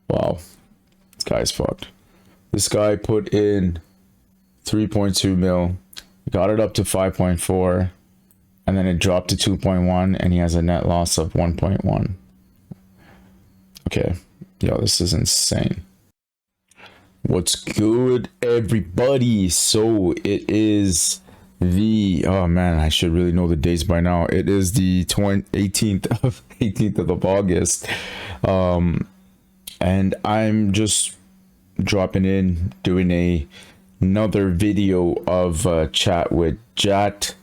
Wow, this guy's fucked. This guy put in 3.2 mil, got it up to 5.4, and then it dropped to 2.1, and he has a net loss of 1.1. Okay, yo, this is insane. What's good, everybody? So it is the, oh man, I should really know the dates by now. It is the 18th of August. And I'm just dropping in, doing another video of chat with Jat.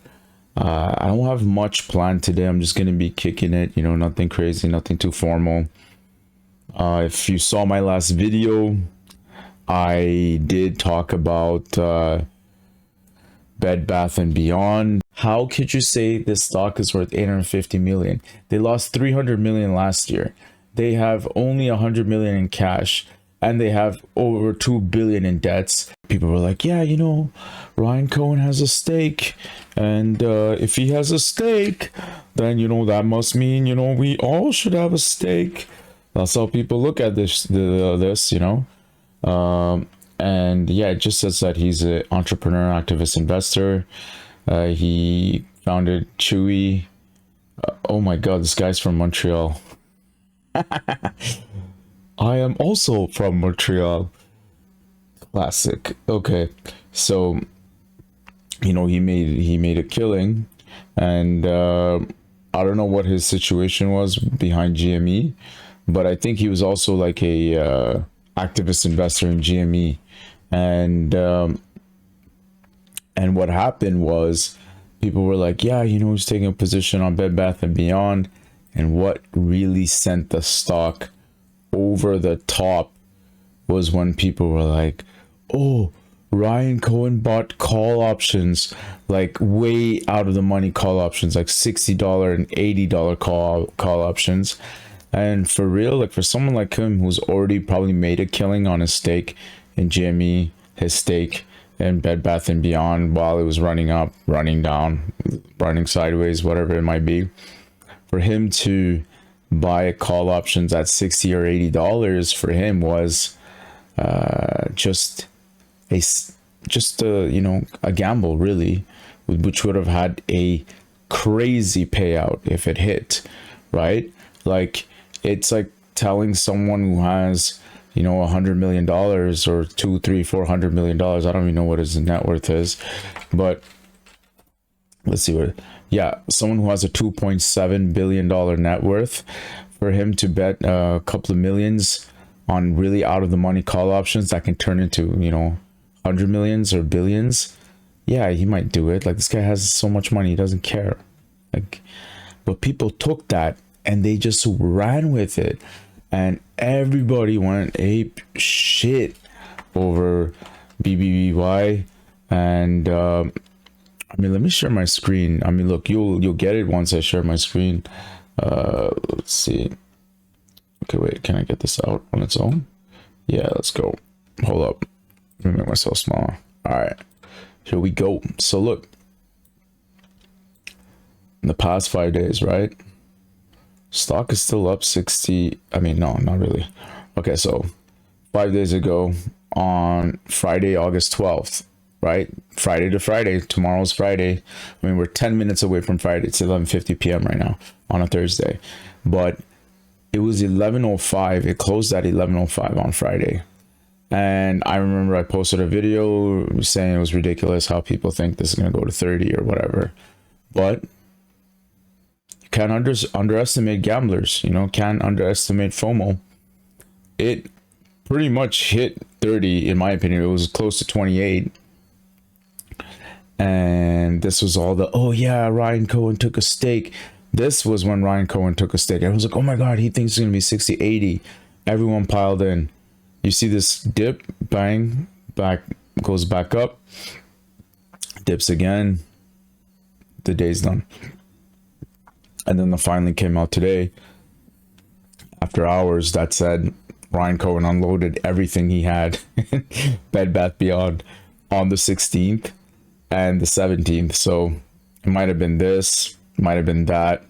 I don't have much planned today. I'm just gonna be kicking it, you know, nothing crazy, nothing too formal. If you saw my last video, I did talk about Bed Bath and Beyond. How could you say this stock is worth 850 million? They lost 300 million last year. They have only 100 million in cash, and they have over 2 billion in debts. People were like, yeah, you know, Ryan Cohen has a stake, and if he has a stake, then, you know, that must mean, you know, we all should have a stake. That's how people look at this, you know. And yeah, it just says that he's an entrepreneur, activist, investor. He founded Chewy. Oh my god, this guy's from Montreal. I am also from Montreal. Classic. Okay, so you know, he made a killing, and I don't know what his situation was behind GME, but I think he was also like a activist investor in GME, and what happened was people were like, yeah, you know, he's taking a position on Bed Bath and Beyond, and what really sent the stock over the top was when people were like, oh, Ryan Cohen bought call options, like way out of the money call options, like $60 and $80 call options. And for real, like for someone like him who's already probably made a killing on his stake in GME, his stake in Bed Bath and Beyond while it was running up, running down, running sideways, whatever it might be, for him to buy call options at $60 or $80 for him was just a you know, a gamble, really, which would have had a crazy payout if it hit, right? Like, it's like telling someone who has, you know, $100 million or $400 million. I don't even know what his net worth is, but let's see what. Yeah, someone who has a $2.7 billion net worth, for him to bet a couple of millions on really out of the money call options that can turn into, you know, 100 millions or billions. Yeah, he might do it. Like, this guy has so much money, he doesn't care. Like, but people took that and they just ran with it, and everybody went ape shit over BBBY. And I mean, let me share my screen. I mean, look, you'll get it once I share my screen. Let's see. Okay, wait, can I get this out on its own? Yeah, let's go. Hold up, let me make myself smaller. All right, here we go. So look, in the past 5 days, right, stock is still up 60. I mean, no, not really. Okay, so 5 days ago on Friday, August 12th, right? Friday to Friday. Tomorrow's Friday. I mean, we're 10 minutes away from Friday. It's 11:50 p.m. right now on a Thursday. But it was 11:05. It closed at 11:05 on Friday. And I remember I posted a video saying it was ridiculous how people think this is going to go to 30 or whatever. But can't underestimate gamblers, you know, can't underestimate FOMO. It pretty much hit 30, in my opinion. It was close to 28. And this was all the, oh yeah, Ryan Cohen took a stake. This was when Ryan Cohen took a stake. Everyone's like, oh my God, he thinks it's going to be 60, 80. Everyone piled in. You see this dip, bang, back, goes back up, dips again. The day's done. And then the filing came out today, after hours, that said Ryan Cohen unloaded everything he had Bed Bath Beyond on the 16th and the 17th. So it might have been this, might have been that,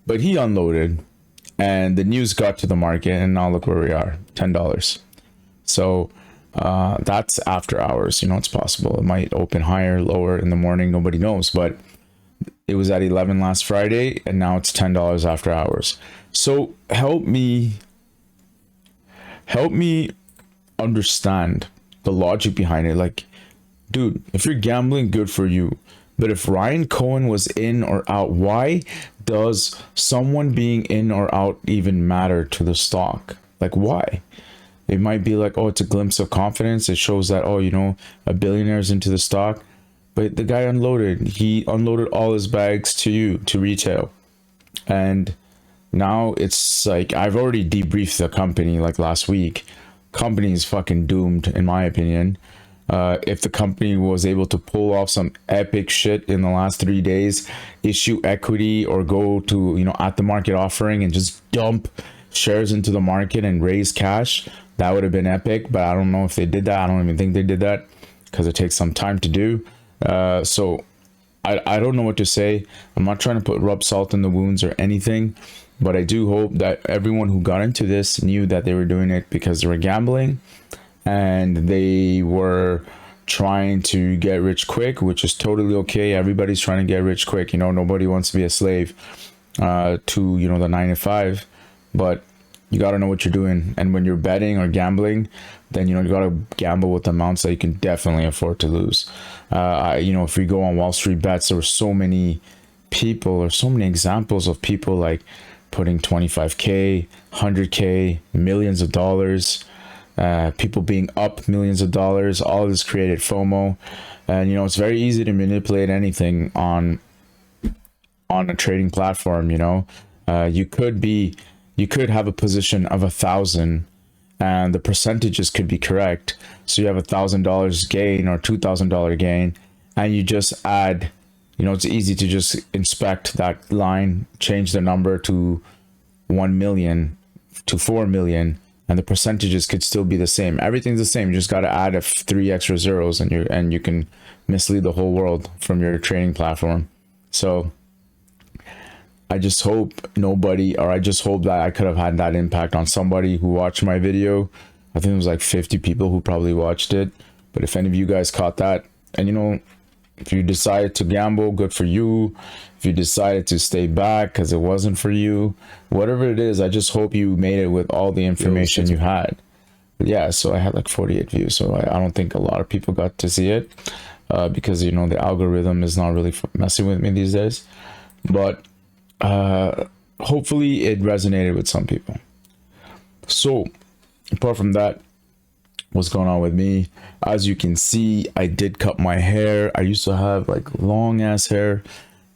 but he unloaded and the news got to the market, and now look where we are, $10. So that's after hours. It's possible it might open higher, lower in the morning, nobody knows, but it was at 11 last Friday, and now it's $10 after hours. So help me understand the logic behind it. Like, dude, if you're gambling, good for you. But if Ryan Cohen was in or out, why does someone being in or out even matter to the stock? Like, why? It might be like, oh, it's a glimpse of confidence. It shows that, oh, a billionaire's into the stock. But the guy unloaded. He unloaded all his bags to you, to retail. And now it's like, I've already debriefed the company like last week. Company is fucking doomed, in my opinion. If the company was able to pull off some epic shit in the last 3 days, issue equity or go to, at the market offering and just dump shares into the market and raise cash, that would have been epic. But I don't know if they did that. I don't even think they did that because it takes some time to do. So I don't know what to say. I'm not trying to rub salt in the wounds or anything, but I do hope that everyone who got into this knew that they were doing it because they were gambling and they were trying to get rich quick, which is totally okay. Everybody's trying to get rich quick. Nobody wants to be a slave to, the 9 to 5, but you got to know what you're doing. And when you're betting or gambling, then, you got to gamble with amounts that you can definitely afford to lose. If we go on Wall Street Bets, there were so many people or so many examples of people like putting 25K, 100K, millions of dollars, people being up millions of dollars. All of this created FOMO. And, it's very easy to manipulate anything on a trading platform. You could have a position of 1,000 and the percentages could be correct. So you have $1,000 gain or $2,000 gain, and you just add, it's easy to just inspect that line, change the number to 1 million to 4 million, and the percentages could still be the same. Everything's the same. You just got to add 3 extra zeros, and you can mislead the whole world from your trading platform. So I just hope that I could have had that impact on somebody who watched my video. I think it was like 50 people who probably watched it. But if any of you guys caught that, and if you decided to gamble, good for you. If you decided to stay back because it wasn't for you, whatever it is, I just hope you made it with all the information you had. But yeah, so I had like 48 views. So I don't think a lot of people got to see it because, the algorithm is not really messing with me these days. But hopefully it resonated with some people. So apart from that, what's going on with me? As you can see, I did cut my hair. I used to have like long ass hair.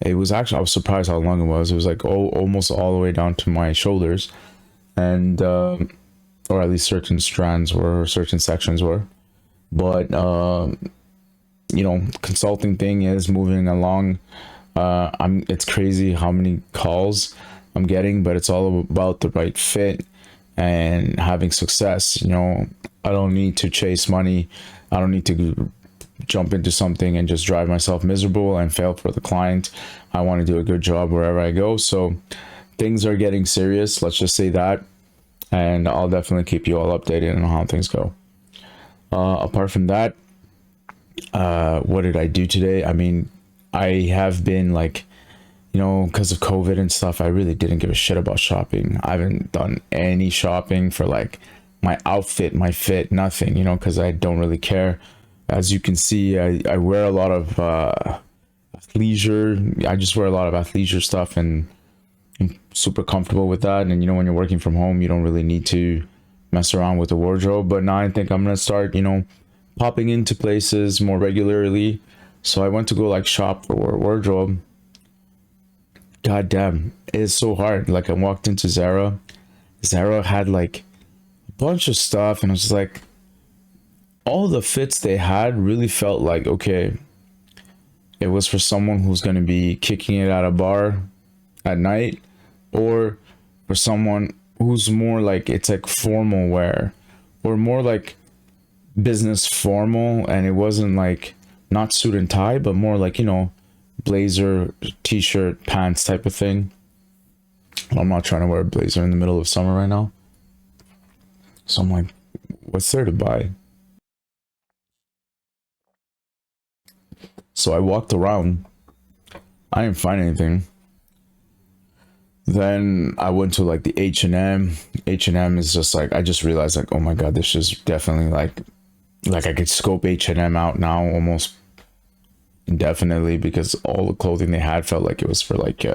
I was surprised how long it was. It was like almost all the way down to my shoulders, and or at least certain strands were, certain sections were. But consulting thing is moving along. It's crazy how many calls I'm getting, but it's all about the right fit and having success. I don't need to chase money. I don't need to jump into something and just drive myself miserable and fail for the client. I want to do a good job wherever I go. So things are getting serious, let's just say that, and I'll definitely keep you all updated on how things go. Apart from that, what did I do today? I mean, I have been like, because of COVID and stuff, I really didn't give a shit about shopping. I haven't done any shopping for like my outfit, my fit, nothing, because I don't really care. As you can see, I wear a lot of athleisure. I just wear a lot of athleisure stuff, and I'm super comfortable with that. And when you're working from home, you don't really need to mess around with the wardrobe. But now I think I'm gonna start, popping into places more regularly. So I went to go like shop for a wardrobe. God damn, it's so hard. Like I walked into Zara. Zara had like a bunch of stuff, and I was just like, all the fits they had really felt like, okay, it was for someone who's going to be kicking it at a bar at night, or for someone who's more like, it's like formal wear, or more like business formal. And it wasn't like, not suit and tie, but more like, blazer, t-shirt, pants type of thing. I'm not trying to wear a blazer in the middle of summer right now. So I'm like, what's there to buy? So I walked around. I didn't find anything. Then I went to like the H&M. H&M is just like, I just realized like, oh my God, this is definitely like I could scope H&M out now almost indefinitely, because all the clothing they had felt like it was for like,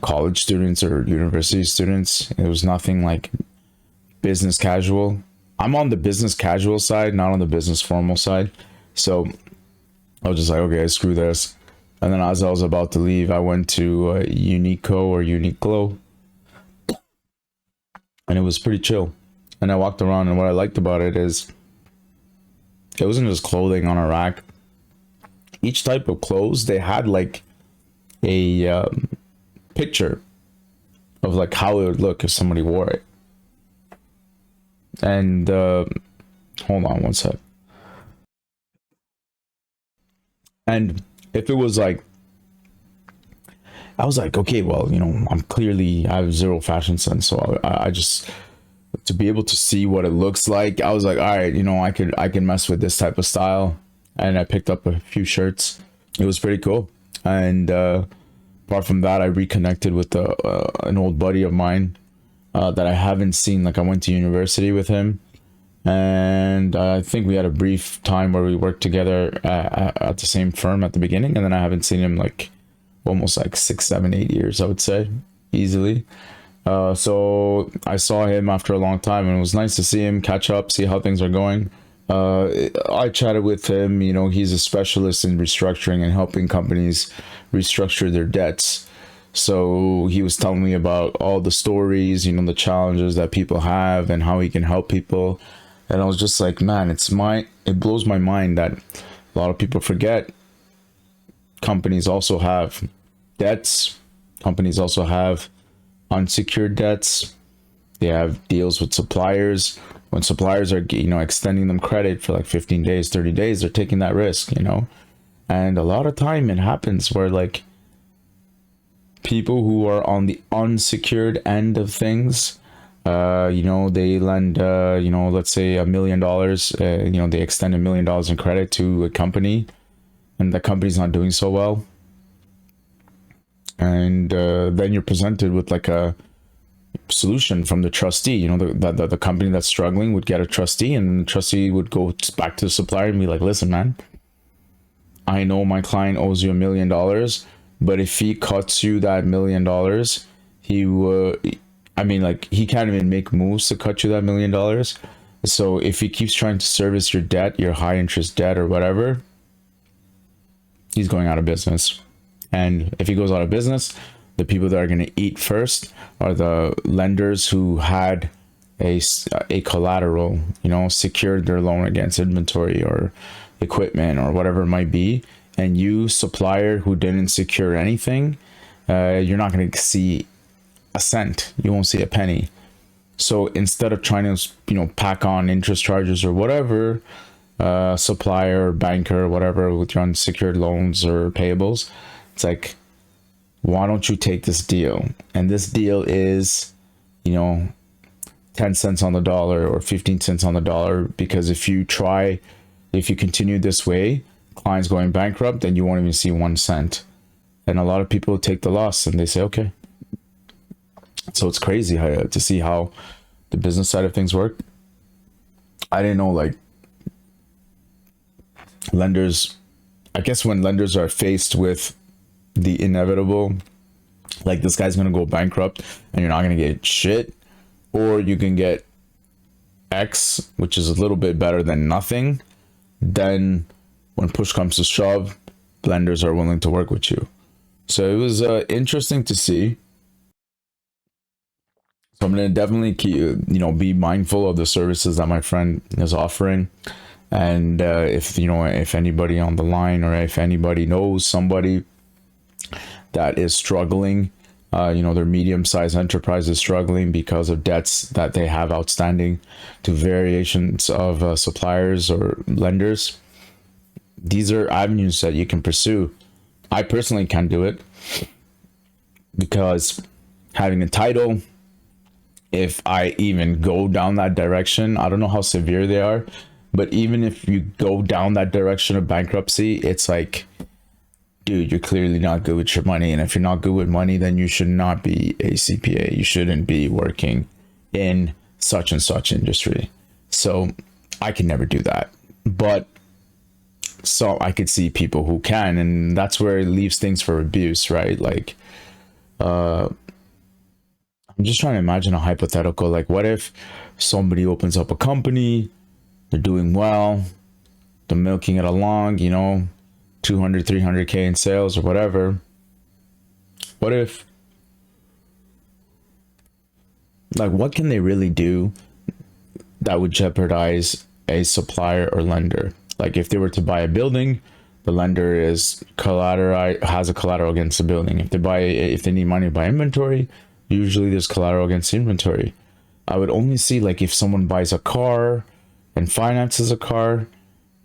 college students or university students. It was nothing like business casual. I'm on the business casual side, not on the business formal side. So I was just like, okay, screw this. And then as I was about to leave, I went to Uniqlo or Uniqlo, and it was pretty chill. And I walked around, and what I liked about it is it wasn't just clothing on a rack. Each type of clothes, they had like a picture of like how it would look if somebody wore it. And hold on one sec. And if it was like, I was like, okay, well, I have zero fashion sense, so I just, to be able to see what it looks like, I was like, all right, I can mess with this type of style. And I picked up a few shirts. It was pretty cool. And apart from that, I reconnected with an old buddy of mine that I haven't seen. Like, I went to university with him, and I think we had a brief time where we worked together at the same firm at the beginning, and then I haven't seen him like almost like 6, 7, 8 years, I would say, easily. So I saw him after a long time, and it was nice to see him, catch up, see how things are going. I chatted with him. He's a specialist in restructuring and helping companies restructure their debts. So he was telling me about all the stories, the challenges that people have and how he can help people. And I was just like, man, it blows my mind that a lot of people forget companies also have debts. Companies also have unsecured debts. They have deals with suppliers. When suppliers are, extending them credit for like 15 days, 30 days, they're taking that risk, And a lot of time it happens where like people who are on the unsecured end of things, they lend, let's say $1 million, they extend $1 million in credit to a company, and the company's not doing so well. And then you're presented with like a solution from the trustee. The company that's struggling would get a trustee, and the trustee would go back to the supplier and be like, listen, man, I know my client owes you $1 million, but if he cuts you that $1 million, he can't even make moves to cut you that $1 million. So if he keeps trying to service your debt, your high interest debt or whatever, he's going out of business. And if he goes out of business, the people that are going to eat first are the lenders who had a collateral, secured their loan against inventory or equipment or whatever it might be. And you, supplier, who didn't secure anything, you're not going to see a cent. You won't see a penny. So instead of trying to, pack on interest charges or whatever, supplier, banker, whatever, with your unsecured loans or payables, it's like, why don't you take this deal? And this deal is, 10 cents on the dollar or 15 cents on the dollar, because if you continue this way, clients going bankrupt, then you won't even see 1 cent. And a lot of people take the loss and they say, okay. So it's crazy to see how the business side of things work. I didn't know, like, lenders, I guess when lenders are faced with the inevitable, like, this guy's gonna go bankrupt and you're not gonna get shit, or you can get X, which is a little bit better than nothing, then when push comes to shove, lenders are willing to work with you. So it was interesting to see. So I'm gonna definitely be mindful of the services that my friend is offering. And if anybody on the line, or if anybody knows somebody that is struggling, their medium-sized enterprise is struggling because of debts that they have outstanding to variations of suppliers or lenders, these are avenues that you can pursue. I personally can't do it. because having a title, if I even go down that direction, I don't know how severe they are, but even if you go down that direction of bankruptcy, it's like, dude, you're clearly not good with your money. And if you're not good with money, then you should not be a CPA. You shouldn't be working in such and such industry. So I can never do that. But so I could see people who can, and that's where it leaves things for abuse, right? Like, I'm just trying to imagine a hypothetical. Like, what if somebody opens up a company, they're doing well, they're milking it along, 200, 300K in sales or whatever. What if, like, what can they really do that would jeopardize a supplier or lender? Like, if they were to buy a building, the lender is has a collateral against the building. If they need money to buy inventory, usually there's collateral against inventory. I would only see, like, if someone buys a car and finances a car,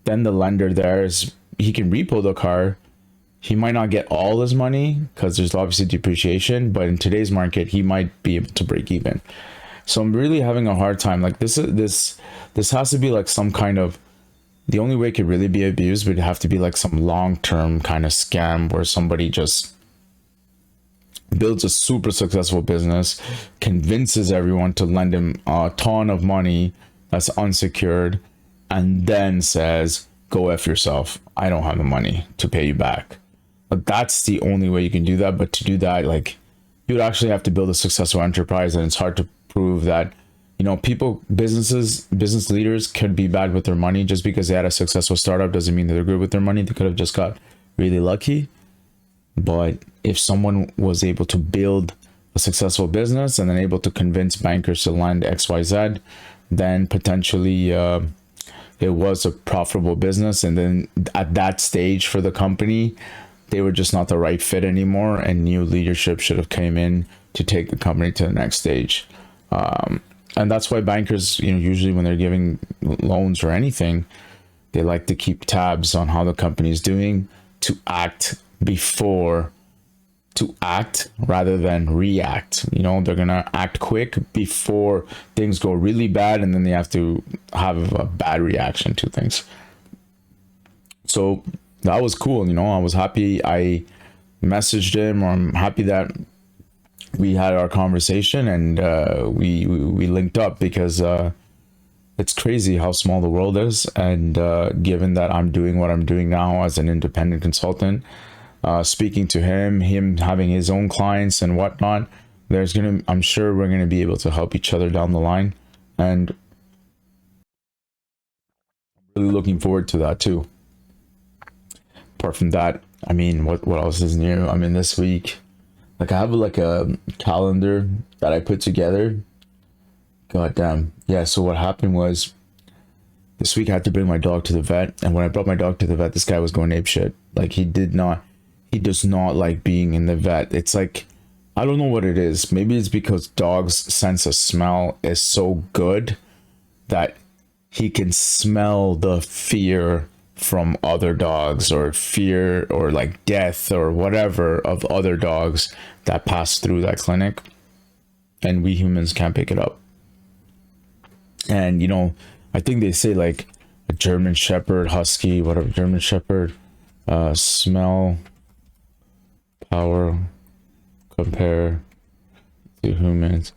then the lender he can repo the car. He might not get all his money because there's obviously depreciation, but in today's market, he might be able to break even. So I'm really having a hard time. Like, this has to be like some kind of, the only way it could really be abused would have to be like some long-term kind of scam where somebody just builds a super successful business, convinces everyone to lend him a ton of money that's unsecured, and then says, go F yourself. I don't have the money to pay you back. But that's the only way you can do that. But to do that, like, you would actually have to build a successful enterprise, and it's hard to prove that, business leaders could be bad with their money. Just because they had a successful startup doesn't mean that they're good with their money. They could have just got really lucky. But if someone was able to build a successful business and then able to convince bankers to lend XYZ, then potentially it was a profitable business. And then at that stage for the company, they were just not the right fit anymore, and new leadership should have came in to take the company to the next stage. And that's why bankers, usually when they're giving loans or anything, they like to keep tabs on how the company is doing, to act rather than react. They're gonna act quick before things go really bad, and then they have to have a bad reaction to things. So that was cool. I was happy I messaged him, or I'm happy that we had our conversation, and we linked up, because it's crazy how small the world is. And given that I'm doing what I'm doing now as an independent consultant, speaking to him having his own clients and whatnot, I'm sure we're gonna be able to help each other down the line, and really looking forward to that too. Apart from that, I mean, what else is new? I mean, this week, like, I have like a calendar that I put together. God damn. Yeah, so what happened was, this week I had to bring my dog to the vet, and when I brought my dog to the vet, this guy was going apeshit. Like, he does not like being in the vet. It's like, I don't know what it is. Maybe it's because dog's sense of smell is so good that he can smell the fear from other dogs, or fear, or like death or whatever of other dogs that pass through that clinic, and we humans can't pick it up. And I think they say, like, a German Shepherd, Husky, whatever, German Shepherd, smell power compare to humans.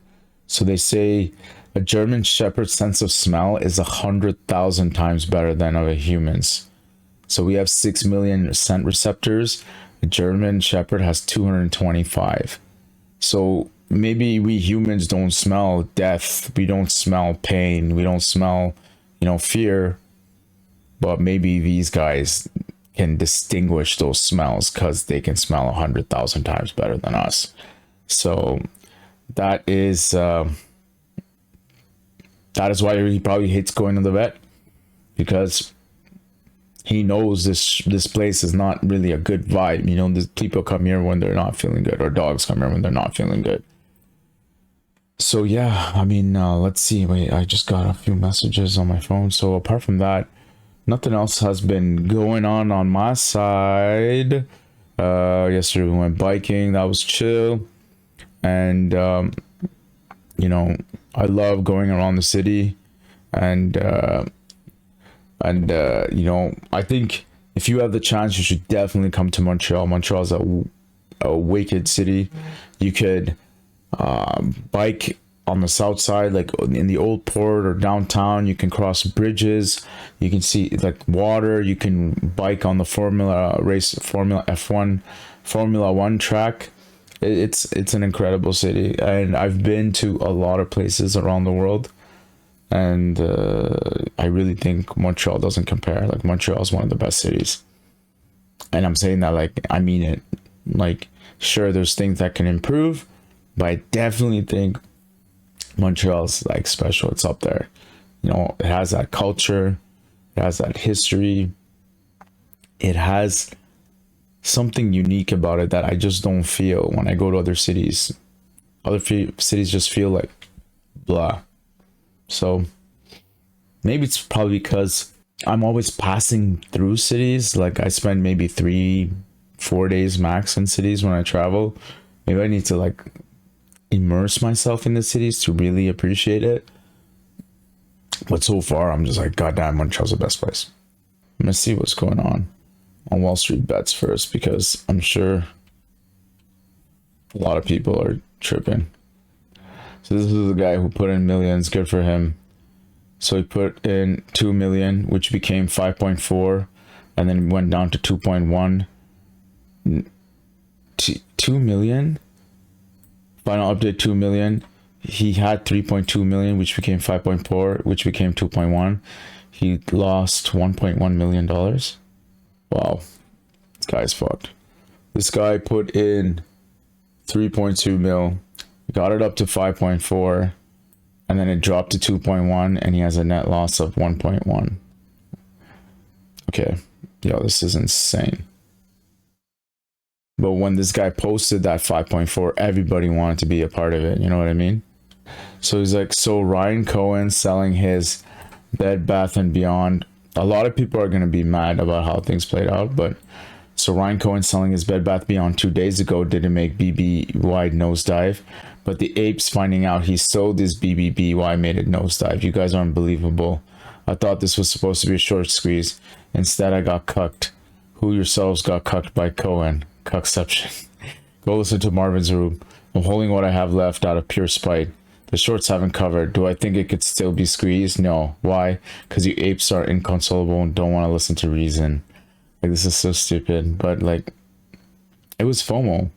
So they say a German Shepherd's sense of smell is 100,000 times better than of a human's. So we have 6 million scent receptors. A German Shepherd has 225. So maybe we humans don't smell death. We don't smell pain. We don't smell, fear. But maybe these guys can distinguish those smells because they can smell 100,000 times better than us. So that is why he probably hates going to the vet, because he knows this place is not really a good vibe. These people come here when they're not feeling good, or dogs come here when they're not feeling good. So yeah, I mean, let's see. Wait, I just got a few messages on my phone. So apart from that, nothing else has been going on my side. Yesterday we went biking. That was chill. And you know, I love going around the city, and you know, I think if you have the chance, you should definitely come to Montreal. Montreal is a wicked city. You could bike on the south side, like in the old port or downtown. You can cross bridges, you can see like water, you can bike on the Formula F1 Formula 1 track. It's an incredible city, and I've been to a lot of places around the world, and I really think Montreal doesn't compare. Like, Montreal is one of the best cities, and I'm saying that like I mean it. Like, sure, there's things that can improve, but I definitely think Montreal's like special. It's up there. You know, it has that culture, it has that history, it has something unique about it that I just don't feel when I go to other cities. Other cities just feel like blah. So maybe it's probably because I'm always passing through cities. Like, I spend maybe 3-4 days max in cities when I travel. Maybe I need to like immerse myself in the cities to really appreciate it. But so far, I'm just like, goddamn, Montreal's the best place. I'm gonna see what's going on Wall Street bets first, because I'm sure a lot of people are tripping. So this is the guy who put in millions. Good for him. So he put in 2 million, which became 5.4, and then went down to 2.1. 2 million. Final update 2 million. He had 3.2 million, which became 5.4, which became 2.1. He lost $1.1 million. Wow, this guy's fucked. This guy put in 3.2 mil, got it up to 5.4, and then it dropped to 2.1, and he has a net loss of 1.1. Okay, yo, this is insane. But when this guy posted that 5.4, everybody wanted to be a part of it. You know what I mean? So he's like, so Ryan Cohen selling his Bed Bath and Beyond. A lot of people are going to be mad about how things played out, but so Ryan Cohen selling his Bed Bath Beyond 2 days ago didn't make BBBY nosedive, but the apes finding out he sold his BBBY made it nosedive. You guys are unbelievable. I thought this was supposed to be a short squeeze. Instead, I got cucked. Who yourselves got cucked by Cohen? Cuckception. Go listen to Marvin's Room. I'm holding what I have left out of pure spite. The shorts haven't covered. Do I think it could still be squeezed? No. Why? Because you apes are inconsolable and don't want to listen to reason. Like, this is so stupid. But like, it was FOMO.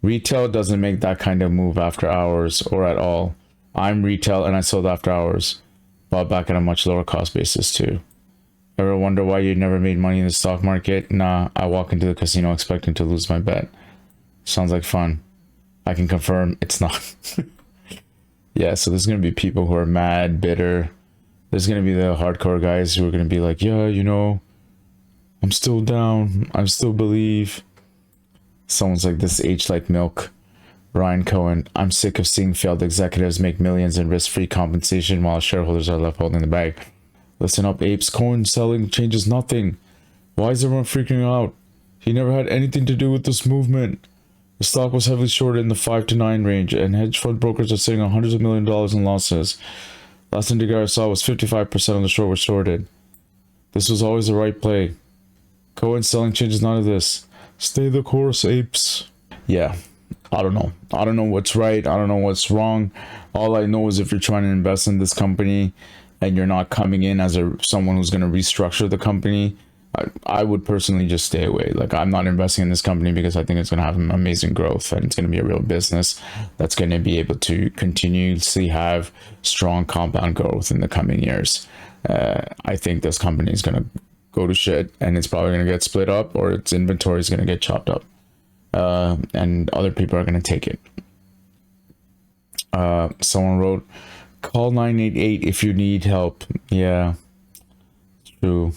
Retail doesn't make that kind of move after hours or at all. I'm retail and I sold after hours. Bought back at a much lower cost basis too. Ever wonder why you never made money in the stock market? Nah, I walk into the casino expecting to lose my bet. Sounds like fun. I can confirm it's not. Yeah, so there's going to be people who are mad, bitter. There's going to be the hardcore guys who are going to be like, yeah, you know, I'm still down. I still believe. Someone's like, this age like milk. Ryan Cohen, I'm sick of seeing failed executives make millions in risk-free compensation while shareholders are left holding the bag. Listen up, apes. Cohen selling changes nothing. Why is everyone freaking out? He never had anything to do with this movement. The stock was heavily shorted in the 5 to 9 range, and hedge fund brokers are sitting on hundreds of millions of dollars in losses. Last indicator I saw was 55% of the short was shorted. This was always the right play. Cohen selling changes none of this. Stay the course, apes. Yeah, I don't know. I don't know what's right. I don't know what's wrong. All I know is if you're trying to invest in this company and you're not coming in as someone who's going to restructure the company, I would personally just stay away. Like, I'm not investing in this company because I think it's going to have amazing growth and it's going to be a real business that's going to be able to continuously have strong compound growth in the coming years. I think this company is going to go to shit and it's probably going to get split up, or its inventory is going to get chopped up, and other people are going to take it. Someone wrote, call 988 if you need help. Yeah, true.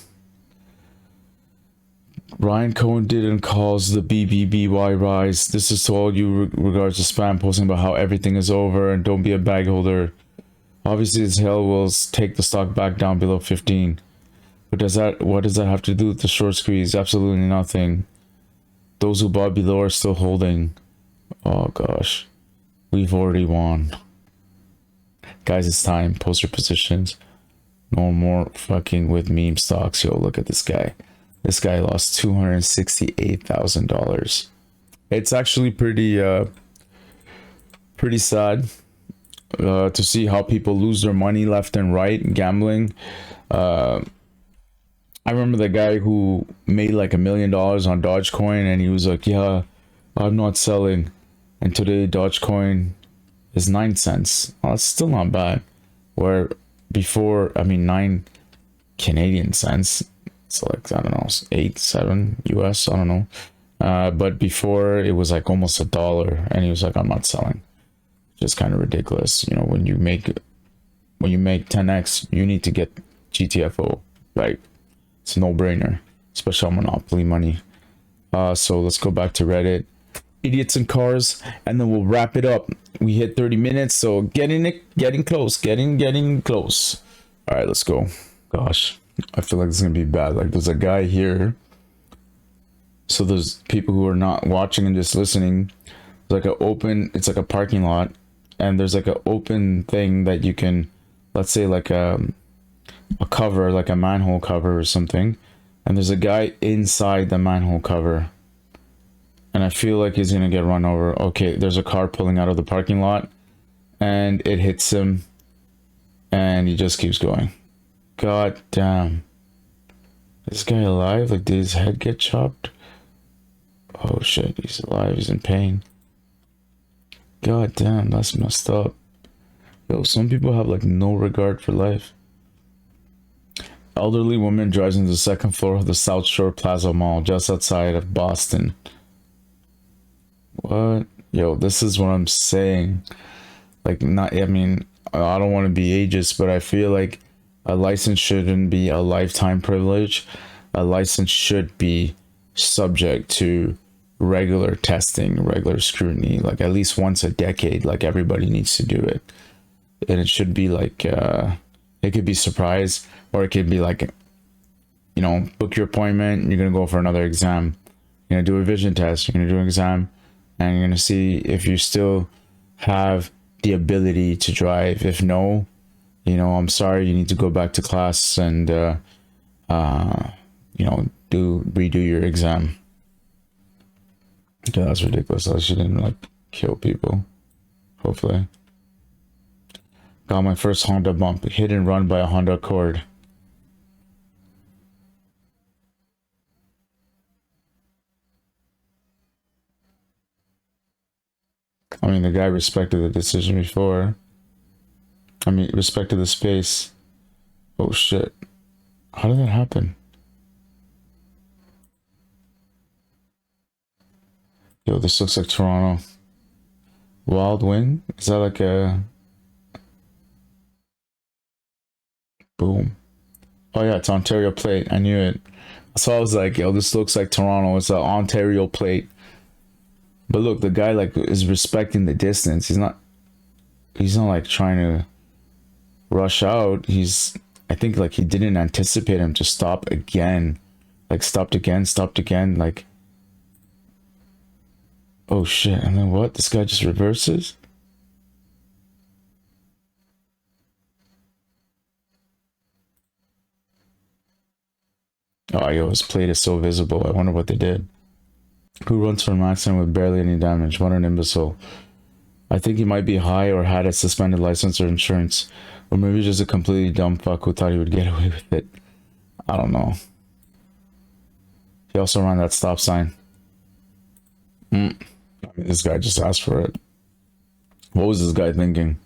Ryan Cohen didn't cause the BBBY rise. This is to all you regards to spam posting about how everything is over and don't be a bag holder. Obviously, as hell will take the stock back down below 15. But what does that have to do with the short squeeze? Absolutely nothing. Those who bought below are still holding. Oh gosh. We've already won. Guys, it's time. Post your positions. No more fucking with meme stocks. Yo, look at this guy. This guy lost $268,000. It's actually pretty sad to see how people lose their money left and right gambling. I remember the guy who made like $1 million on Dogecoin, and he was like, "Yeah, I'm not selling." And today Dogecoin is 9 cents. Well, it's still not bad. Where before, I mean, 9 Canadian cents. So like, I don't know, 8, 7 US. I don't know. But before it was like almost $1, and he was like, "I'm not selling." Just kind of ridiculous. You know, when you make 10x, you need to get GTFO, right? It's a no-brainer, especially on Monopoly money. So let's go back to Reddit. Idiots in cars, and then we'll wrap it up. We hit 30 minutes, so getting close. All right, let's go. Gosh, I feel like it's gonna be bad. Like, there's a guy here. So there's people who are not watching and just listening. It's like a parking lot, and there's like an open thing that you can, let's say like a cover, like a manhole cover or something, and there's a guy inside the manhole cover, and I feel like he's gonna get run over. Okay, there's a car pulling out of the parking lot, and it hits him, and he just keeps going. God damn. This guy alive? Like, did his head get chopped? Oh shit, he's alive. He's in pain. God damn, that's messed up. Yo, some people have like no regard for life. Elderly woman drives into the second floor of the South Shore Plaza Mall just outside of Boston. What? Yo, this is what I'm saying. Like, not, I mean, I don't want to be ageist, but I feel like a license shouldn't be a lifetime privilege. A license should be subject to regular testing, regular scrutiny, like at least once a decade. Like, everybody needs to do it. And it should be like, it could be surprise, or it could be like, you know, book your appointment, you're going to go for another exam. You're going to do a vision test, you're going to do an exam, and you're going to see if you still have the ability to drive. If no, you know, I'm sorry, you need to go back to class and, you know, redo your exam. Okay, that's ridiculous. I shouldn't like kill people. Hopefully. Got my first Honda bump. Hit and run by a Honda Accord. I mean, the guy respected the decision before. I mean, respected the space. Oh shit. How did that happen? Yo, this looks like Toronto. Wild Wing? Is that like a... Boom. Oh yeah, it's Ontario plate. I knew it. So I was like, yo, this looks like Toronto. It's an Ontario plate. But look, the guy like is respecting the distance. He's not like trying to rush out. I think like he didn't anticipate him to stop again. Like stopped again. Like, oh shit. And then what? This guy just reverses? Oh, yo, his plate is so visible. I wonder what they did. Who runs from an accident with barely any damage? What an imbecile. I think he might be high or had a suspended license or insurance. Or maybe just a completely dumb fuck who thought he would get away with it. I don't know. He also ran that stop sign. I mean, this guy just asked for it. What was this guy thinking?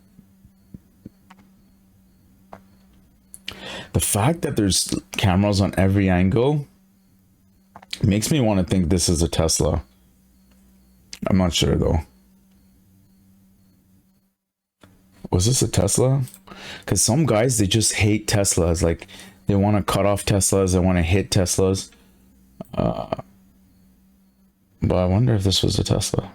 The fact that there's cameras on every angle makes me want to think this is a Tesla. I'm not sure though. Was this a Tesla? Because some guys, they just hate Teslas. Like, they want to cut off Teslas. They want to hit Teslas. But I wonder if this was a Tesla.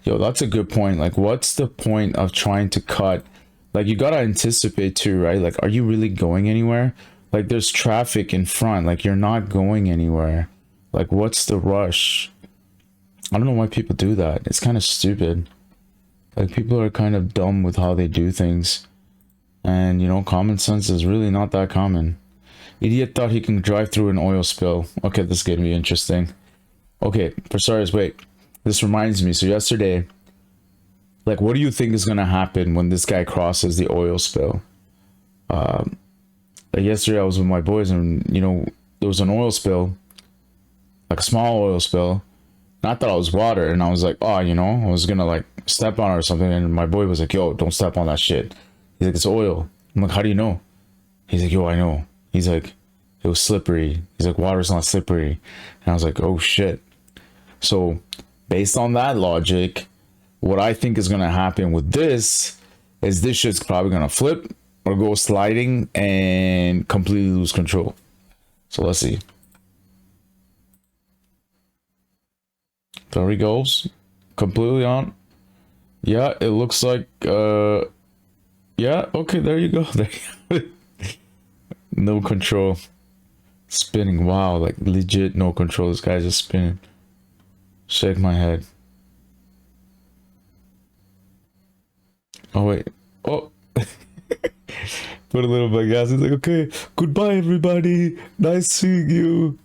Yo, that's a good point. Like, what's the point of trying to cut? Like, you gotta anticipate too, right? Like, are you really going anywhere? Like, there's traffic in front. Like, you're not going anywhere. Like, what's the rush? I don't know why people do that. It's kind of stupid. Like, people are kind of dumb with how they do things. And, you know, common sense is really not that common. Idiot thought he can drive through an oil spill. Okay, this is gonna be interesting. Okay, for starters, wait. This reminds me. So yesterday, like, what do you think is gonna happen when this guy crosses the oil spill? Like yesterday, I was with my boys, and you know, there was an oil spill, like a small oil spill. Not that I was water, and I was like, oh, you know, I was gonna like step on it or something, and my boy was like, yo, don't step on that shit. He's like, it's oil. I'm like, how do you know? He's like, yo, I know. He's like, it was slippery. He's like, water's not slippery. And I was like, oh shit. So based on that logic, what I think is gonna happen with this is this shit's probably gonna flip or go sliding and completely lose control. So let's see. There he goes. Completely on. Yeah, it looks like yeah, okay, there you go. There you go. No control. Spinning. Wow, like legit no control. This guy's just spinning. Shake my head. Oh wait. Oh. Put a little bit of gas. He's like, okay, goodbye everybody. Nice seeing you.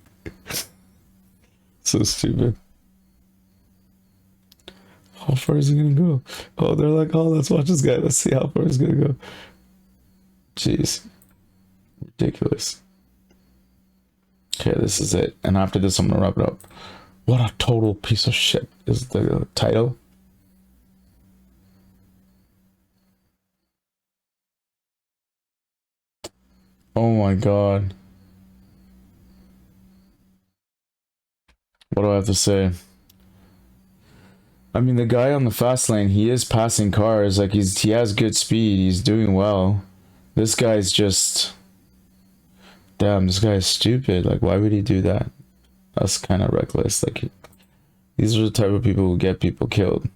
So stupid. How far is he gonna go? Oh, they're like, oh, let's watch this guy. Let's see how far he's gonna go. Jeez. Ridiculous. Okay, this is it. And after this, I'm gonna wrap it up. What a total piece of shit is the title. Oh my god. What do I have to say? I mean, the guy on the fast lane, he is passing cars. Like, he has good speed. He's doing well. This guy's just... Damn, this guy's stupid. Like, why would he do that? That's kind of reckless. Like, these are the type of people who get people killed.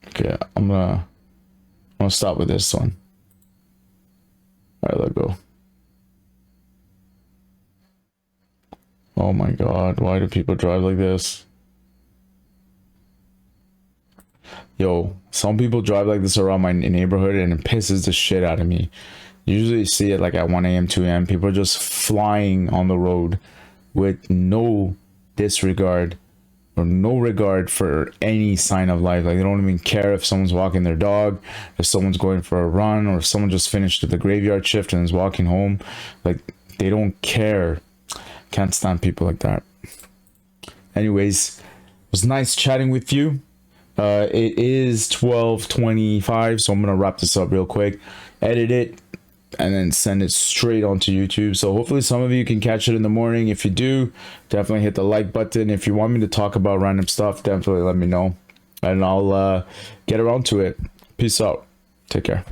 Okay, I'm gonna stop with this one. Alright, let go. Oh my god, why do people drive like this? Yo, some people drive like this around my neighborhood and it pisses the shit out of me. You usually see it like at 1 a.m, 2 a.m. People are just flying on the road with no disregard or no regard for any sign of life. Like, they don't even care if someone's walking their dog, if someone's going for a run, or if someone just finished the graveyard shift and is walking home. Like, they don't care. Can't stand people like that. Anyways, it was nice chatting with you. It is 12:25, so I'm gonna wrap this up real quick, edit it, and then send it straight onto YouTube. So hopefully some of you can catch it in the morning. If you do, definitely hit the like button. If you want me to talk about random stuff, definitely let me know, and I'll get around to it. Peace out. Take care.